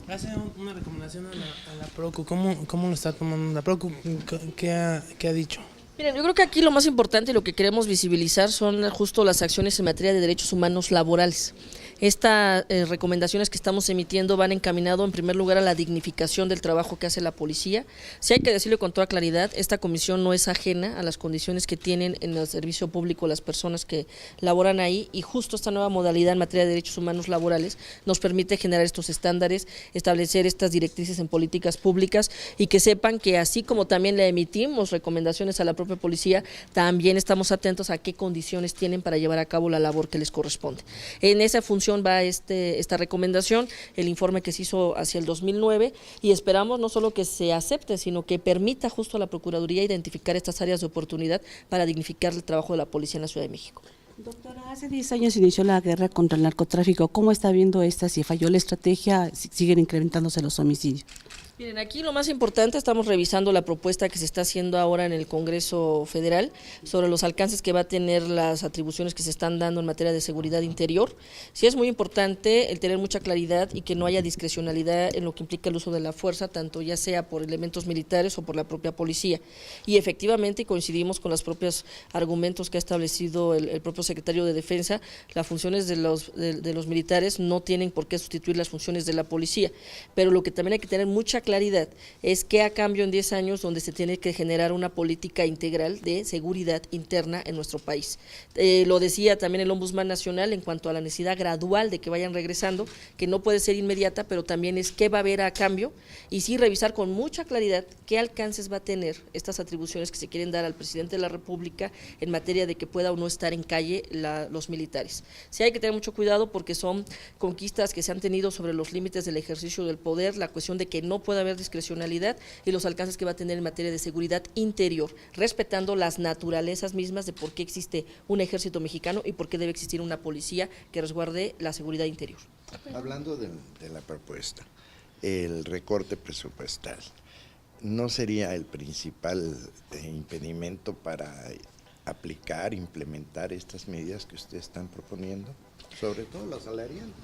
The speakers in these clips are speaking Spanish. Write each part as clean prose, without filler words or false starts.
Hace una recomendación a la Procu. ¿Cómo lo está tomando la Procu? ¿Qué ha dicho? Miren, yo creo que aquí lo más importante y lo que queremos visibilizar son justo las acciones en materia de derechos humanos laborales. Estas recomendaciones que estamos emitiendo van encaminado en primer lugar a la dignificación del trabajo que hace la policía. Si hay que decirlo con toda claridad, esta comisión no es ajena a las condiciones que tienen en el servicio público las personas que laboran ahí, y justo esta nueva modalidad en materia de derechos humanos laborales nos permite generar estos estándares, establecer estas directrices en políticas públicas, y que sepan que así como también le emitimos recomendaciones a la propia policía, también estamos atentos a qué condiciones tienen para llevar a cabo la labor que les corresponde. En esa función va esta recomendación, el informe que se hizo hacia el 2009, y esperamos no solo que se acepte, sino que permita justo a la Procuraduría identificar estas áreas de oportunidad para dignificar el trabajo de la policía en la Ciudad de México. Doctora, hace 10 años inició la guerra contra el narcotráfico. ¿Cómo está viendo esta? Si falló la estrategia, si siguen incrementándose los homicidios. Miren, aquí lo más importante, estamos revisando la propuesta que se está haciendo ahora en el Congreso Federal sobre los alcances que va a tener las atribuciones que se están dando en materia de seguridad interior. Sí es muy importante el tener mucha claridad y que no haya discrecionalidad en lo que implica el uso de la fuerza, tanto ya sea por elementos militares o por la propia policía. Y efectivamente coincidimos con los propios argumentos que ha establecido el propio secretario de Defensa. Las funciones de los militares no tienen por qué sustituir las funciones de la policía, pero lo que también hay que tener mucha claridad es que a cambio en 10 años donde se tiene que generar una política integral de seguridad interna en nuestro país. Lo decía también el Ombudsman Nacional en cuanto a la necesidad gradual de que vayan regresando, que no puede ser inmediata, pero también es qué va a haber a cambio, y sí revisar con mucha claridad qué alcances va a tener estas atribuciones que se quieren dar al presidente de la República en materia de que pueda o no estar en calle los militares. Sí hay que tener mucho cuidado porque son conquistas que se han tenido sobre los límites del ejercicio del poder, la cuestión de que no puede haber discrecionalidad y los alcances que va a tener en materia de seguridad interior, respetando las naturalezas mismas de por qué existe un ejército mexicano y por qué debe existir una policía que resguarde la seguridad interior. Hablando de la propuesta, el recorte presupuestal, ¿no sería el principal impedimento para aplicar, implementar estas medidas que ustedes están proponiendo? Sobre todo las salariales.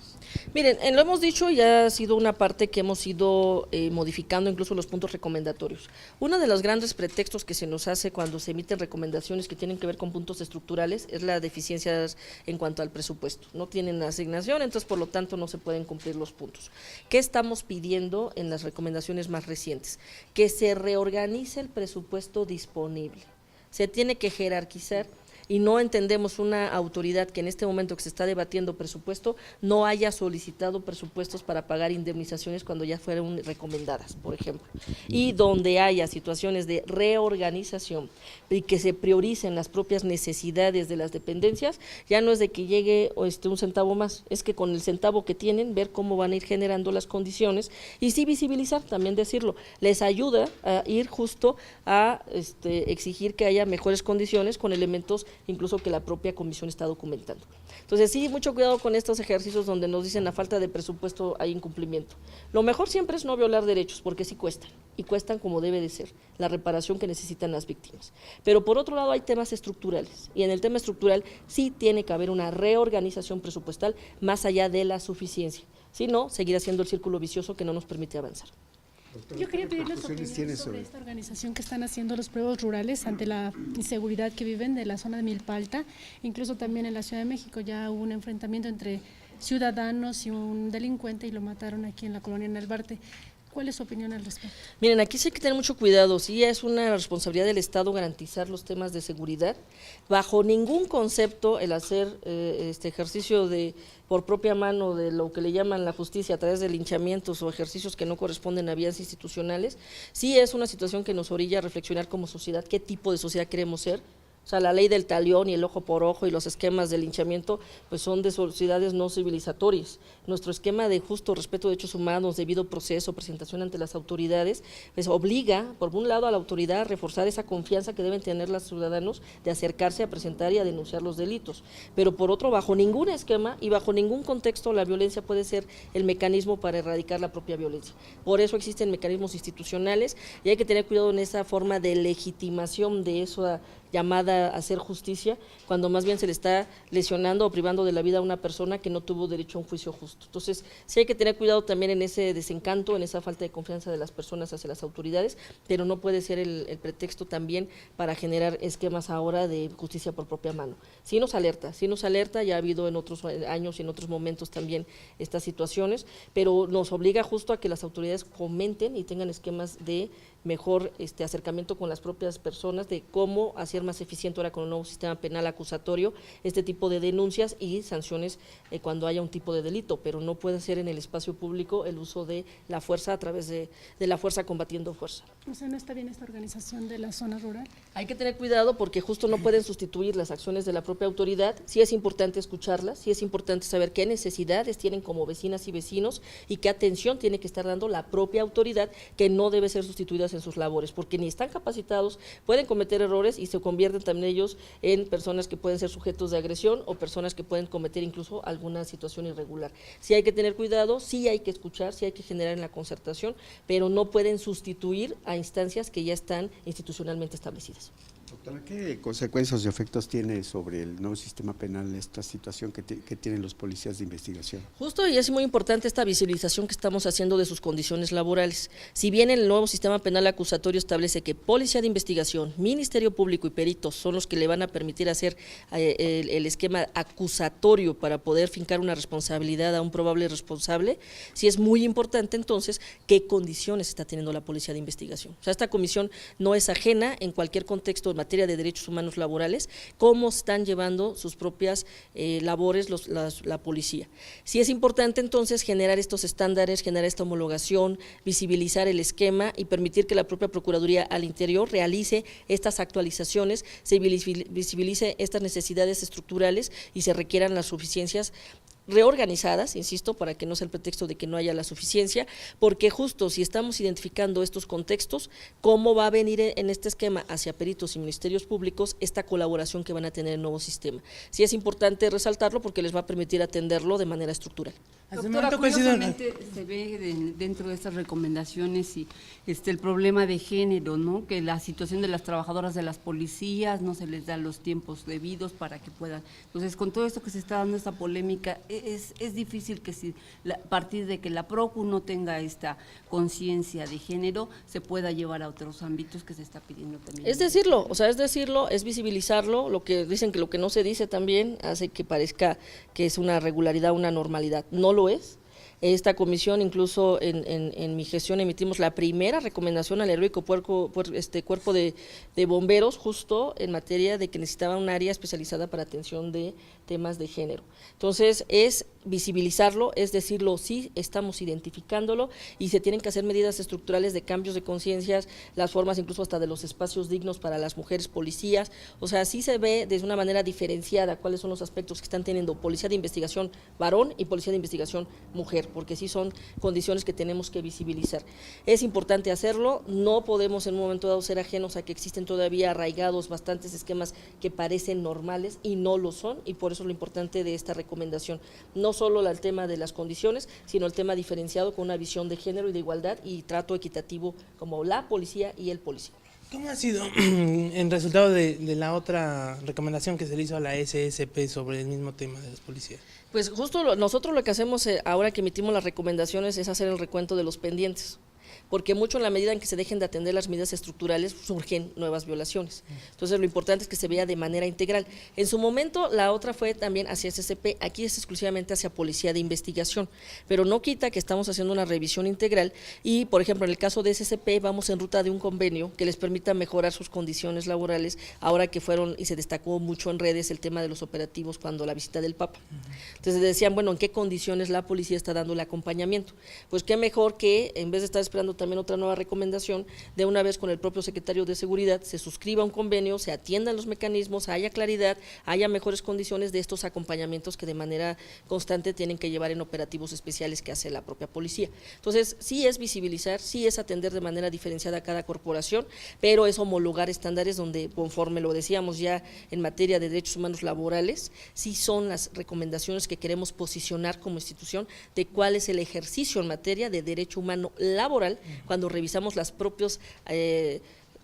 Miren, lo hemos dicho y ha sido una parte que hemos ido modificando incluso los puntos recomendatorios. Uno de los grandes pretextos que se nos hace cuando se emiten recomendaciones que tienen que ver con puntos estructurales es la deficiencia en cuanto al presupuesto. No tienen asignación, entonces por lo tanto no se pueden cumplir los puntos. ¿Qué estamos pidiendo en las recomendaciones más recientes? Que se reorganice el presupuesto disponible. Se tiene que jerarquizar, y no entendemos una autoridad que en este momento que se está debatiendo presupuesto no haya solicitado presupuestos para pagar indemnizaciones cuando ya fueron recomendadas, por ejemplo, y donde haya situaciones de reorganización y que se prioricen las propias necesidades de las dependencias. Ya no es de que llegue un centavo más, es que con el centavo que tienen ver cómo van a ir generando las condiciones, y sí visibilizar, también decirlo, les ayuda a ir justo a exigir que haya mejores condiciones con elementos incluso que la propia comisión está documentando. Entonces sí, mucho cuidado con estos ejercicios donde nos dicen a falta de presupuesto hay incumplimiento. Lo mejor siempre es no violar derechos, porque sí cuestan, y cuestan como debe de ser, la reparación que necesitan las víctimas. Pero por otro lado hay temas estructurales, y en el tema estructural sí tiene que haber una reorganización presupuestal más allá de la suficiencia, si no, seguirá siendo el círculo vicioso que no nos permite avanzar. Yo quería pedirles su opinión sobre esta organización que están haciendo los pueblos rurales ante la inseguridad que viven de la zona de Milpa Alta. Incluso también en la Ciudad de México ya hubo un enfrentamiento entre ciudadanos y un delincuente y lo mataron aquí en la colonia Narvarte. ¿Cuál es su opinión al respecto? Miren, aquí sí hay que tener mucho cuidado, sí es una responsabilidad del Estado garantizar los temas de seguridad. Bajo ningún concepto el hacer este ejercicio de por propia mano de lo que le llaman la justicia a través de linchamientos o ejercicios que no corresponden a vías institucionales, sí es una situación que nos orilla a reflexionar como sociedad qué tipo de sociedad queremos ser. O sea, la ley del talión y el ojo por ojo y los esquemas de linchamiento pues son de sociedades no civilizatorias. Nuestro esquema de justo respeto de derechos humanos, debido proceso, presentación ante las autoridades, pues obliga, por un lado, a la autoridad a reforzar esa confianza que deben tener los ciudadanos de acercarse a presentar y a denunciar los delitos. Pero por otro, bajo ningún esquema y bajo ningún contexto la violencia puede ser el mecanismo para erradicar la propia violencia. Por eso existen mecanismos institucionales y hay que tener cuidado en esa forma de legitimación de esa llamada a hacer justicia, cuando más bien se le está lesionando o privando de la vida a una persona que no tuvo derecho a un juicio justo. Entonces, sí hay que tener cuidado también en ese desencanto, en esa falta de confianza de las personas hacia las autoridades, pero no puede ser el pretexto también para generar esquemas ahora de justicia por propia mano. Sí nos alerta, ya ha habido en otros años y en otros momentos también estas situaciones, pero nos obliga justo a que las autoridades comenten y tengan esquemas de mejor acercamiento con las propias personas, de cómo hacer más eficiente ahora con un nuevo sistema penal acusatorio este tipo de denuncias y sanciones cuando haya un tipo de delito, pero no puede ser en el espacio público el uso de la fuerza a través de la fuerza combatiendo fuerza. O sea, ¿no está bien esta organización de la zona rural? Hay que tener cuidado porque justo no pueden sustituir las acciones de la propia autoridad. Sí es importante escucharlas, sí es importante saber qué necesidades tienen como vecinas y vecinos y qué atención tiene que estar dando la propia autoridad, que no debe ser sustituida en sus labores, porque ni están capacitados, pueden cometer errores y se convierten también ellos en personas que pueden ser sujetos de agresión o personas que pueden cometer incluso alguna situación irregular. Sí hay que tener cuidado, sí hay que escuchar, sí hay que generar en la concertación, pero no pueden sustituir a instancias que ya están institucionalmente establecidas. Doctora, ¿qué consecuencias y efectos tiene sobre el nuevo sistema penal esta situación que tienen los policías de investigación? Justo, y es muy importante esta visibilización que estamos haciendo de sus condiciones laborales. Si bien el nuevo sistema penal acusatorio establece que policía de investigación, Ministerio Público y peritos son los que le van a permitir hacer el esquema acusatorio para poder fincar una responsabilidad a un probable responsable, sí es muy importante entonces qué condiciones está teniendo la policía de investigación. O sea, esta comisión no es ajena en cualquier contexto en materia de derechos humanos laborales, cómo están llevando sus propias labores la policía. Sí es importante entonces generar estos estándares, generar esta homologación, visibilizar el esquema y permitir que la propia Procuraduría al Interior realice estas actualizaciones, se visibilice estas necesidades estructurales y se requieran las suficiencias reorganizadas, insisto, para que no sea el pretexto de que no haya la suficiencia, porque justo si estamos identificando estos contextos, cómo va a venir en este esquema hacia peritos y ministerios públicos esta colaboración que van a tener el nuevo sistema. Sí es importante resaltarlo porque les va a permitir atenderlo de manera estructural. Doctora, curiosamente se ve dentro de estas recomendaciones y el problema de género, ¿no? Que la situación de las trabajadoras de las policías no se les da los tiempos debidos para que puedan. Entonces, con todo esto que se está dando esta polémica, es difícil que a partir de que la Procu no tenga esta conciencia de género, se pueda llevar a otros ámbitos que se está pidiendo también. Es decirlo, es visibilizarlo, lo que dicen que lo que no se dice también hace que parezca que es una regularidad, una normalidad. No lo es. Esta comisión, incluso en mi gestión, emitimos la primera recomendación al heroico cuerpo de bomberos, justo en materia de que necesitaba un área especializada para atención de temas de género. Entonces, es visibilizarlo, es decirlo, sí, estamos identificándolo y se tienen que hacer medidas estructurales de cambios de conciencias, las formas incluso hasta de los espacios dignos para las mujeres policías. O sea, sí se ve de una manera diferenciada cuáles son los aspectos que están teniendo policía de investigación varón y policía de investigación mujer, porque sí son condiciones que tenemos que visibilizar. Es importante hacerlo, no podemos en un momento dado ser ajenos a que existen todavía arraigados bastantes esquemas que parecen normales y no lo son, y por eso lo importante de esta recomendación, no solo el tema de las condiciones, sino el tema diferenciado con una visión de género y de igualdad y trato equitativo como la policía y el policía. ¿Cómo ha sido el resultado de la otra recomendación que se le hizo a la SSP sobre el mismo tema de las policías? Pues justo nosotros lo que hacemos ahora que emitimos las recomendaciones es hacer el recuento de los pendientes, porque mucho en la medida en que se dejen de atender las medidas estructurales surgen nuevas violaciones. Entonces lo importante es que se vea de manera integral. En su momento la otra fue también hacia SSP, aquí es exclusivamente hacia Policía de Investigación, pero no quita que estamos haciendo una revisión integral y, por ejemplo, en el caso de SSP vamos en ruta de un convenio que les permita mejorar sus condiciones laborales, ahora que fueron y se destacó mucho en redes el tema de los operativos cuando la visita del Papa. Entonces decían, bueno, ¿en qué condiciones la policía está dando el acompañamiento? Pues qué mejor que en vez de estar esperando también otra nueva recomendación, de una vez con el propio secretario de Seguridad se suscriba un convenio, se atiendan los mecanismos, haya claridad, haya mejores condiciones de estos acompañamientos que de manera constante tienen que llevar en operativos especiales que hace la propia policía. Entonces, sí es visibilizar, sí es atender de manera diferenciada a cada corporación, pero es homologar estándares donde, conforme lo decíamos ya en materia de derechos humanos laborales, sí son las recomendaciones que queremos posicionar como institución de cuál es el ejercicio en materia de derecho humano laboral cuando revisamos las propios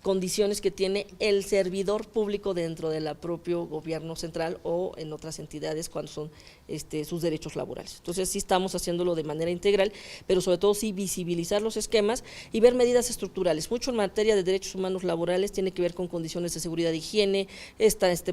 condiciones que tiene el servidor público dentro del propio gobierno central o en otras entidades cuando son sus derechos laborales. Entonces sí estamos haciéndolo de manera integral, pero sobre todo sí visibilizar los esquemas y ver medidas estructurales. Mucho en materia de derechos humanos laborales tiene que ver con condiciones de seguridad e higiene,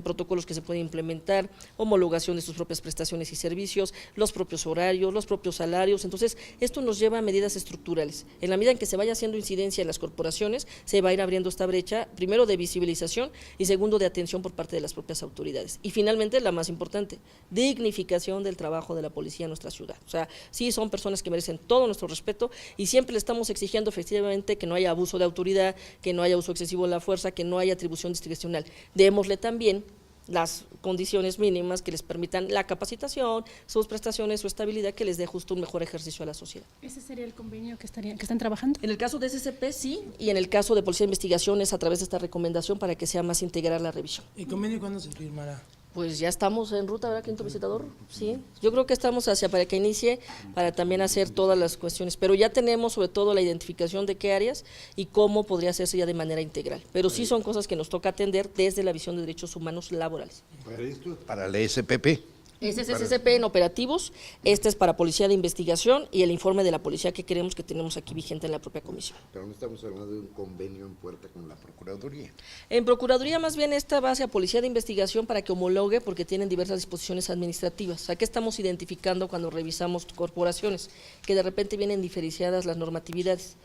protocolos que se pueden implementar, homologación de sus propias prestaciones y servicios, los propios horarios, los propios salarios. Entonces esto nos lleva a medidas estructurales. En la medida en que se vaya haciendo incidencia en las corporaciones, se va a ir abriendo esta brecha, primero de visibilización y segundo de atención por parte de las propias autoridades. Y finalmente, la más importante, dignificación del trabajo de la policía en nuestra ciudad. O sea, sí son personas que merecen todo nuestro respeto y siempre le estamos exigiendo efectivamente que no haya abuso de autoridad, que no haya uso excesivo de la fuerza, que no haya atribución discrecional. Démosle también las condiciones mínimas que les permitan la capacitación, sus prestaciones, su estabilidad, que les dé justo un mejor ejercicio a la sociedad. ¿Ese sería el convenio que están trabajando? En el caso de SCP sí, y en el caso de Policía de Investigación es a través de esta recomendación para que sea más integral la revisión. ¿El convenio cuándo se firmará? Pues ya estamos en ruta, ¿verdad, quinto visitador? Sí, yo creo que estamos para que inicie, para también hacer todas las cuestiones, pero ya tenemos sobre todo la identificación de qué áreas y cómo podría hacerse ya de manera integral, pero sí son cosas que nos toca atender desde la visión de derechos humanos laborales. Para esto, para la SPP. Este es SCP en operativos, este es para Policía de Investigación y el informe de la policía que queremos que tenemos aquí vigente en la propia comisión. Pero no estamos hablando de un convenio en puerta con la Procuraduría. En Procuraduría más bien esta va hacia Policía de Investigación para que homologue porque tienen diversas disposiciones administrativas. ¿A qué estamos identificando cuando revisamos corporaciones? Que de repente vienen diferenciadas las normatividades.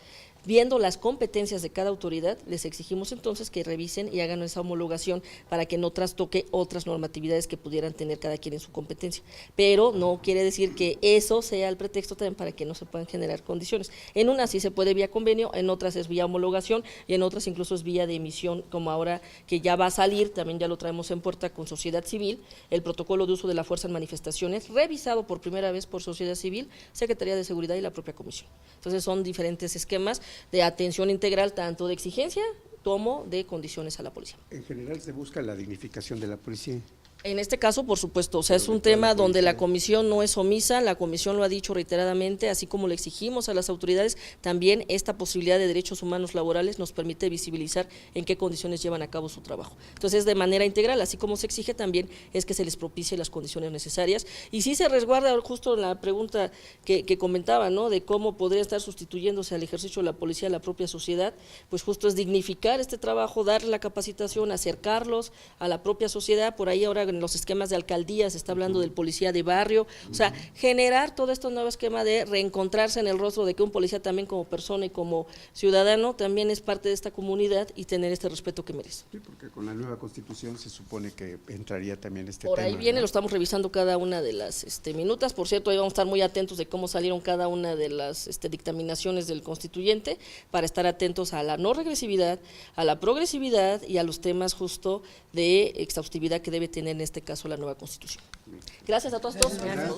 Viendo las competencias de cada autoridad, les exigimos entonces que revisen y hagan esa homologación para que no trastoque otras normatividades que pudieran tener cada quien en su competencia. Pero no quiere decir que eso sea el pretexto también para que no se puedan generar condiciones. En unas sí se puede vía convenio, en otras es vía homologación y en otras incluso es vía de emisión, como ahora que ya va a salir, también ya lo traemos en puerta con sociedad civil, el protocolo de uso de la fuerza en manifestaciones, revisado por primera vez por sociedad civil, Secretaría de Seguridad y la propia comisión. Entonces son diferentes esquemas de atención integral, tanto de exigencia como de condiciones a la policía. En general se busca la dignificación de la policía. En este caso, por supuesto, o sea, es un tema donde la comisión no es omisa, la comisión lo ha dicho reiteradamente, así como le exigimos a las autoridades, también esta posibilidad de derechos humanos laborales nos permite visibilizar en qué condiciones llevan a cabo su trabajo. Entonces, de manera integral, así como se exige también es que se les propicie las condiciones necesarias y sí se resguarda justo la pregunta que comentaba, ¿no?, de cómo podría estar sustituyéndose al ejercicio de la policía a la propia sociedad, pues justo es dignificar este trabajo, darle la capacitación, acercarlos a la propia sociedad, por ahí ahora en los esquemas de alcaldías se está hablando del policía de barrio, o sea, generar todo este nuevo esquema de reencontrarse en el rostro de que un policía también como persona y como ciudadano también es parte de esta comunidad y tener este respeto que merece. Sí, porque con la nueva Constitución se supone que entraría también este tema. Por ahí viene, ¿no? Lo estamos revisando cada una de las minutas, por cierto, ahí vamos a estar muy atentos de cómo salieron cada una de las dictaminaciones del constituyente para estar atentos a la no regresividad, a la progresividad y a los temas justo de exhaustividad que debe tener en este caso la nueva Constitución. Gracias a todos. Mañana.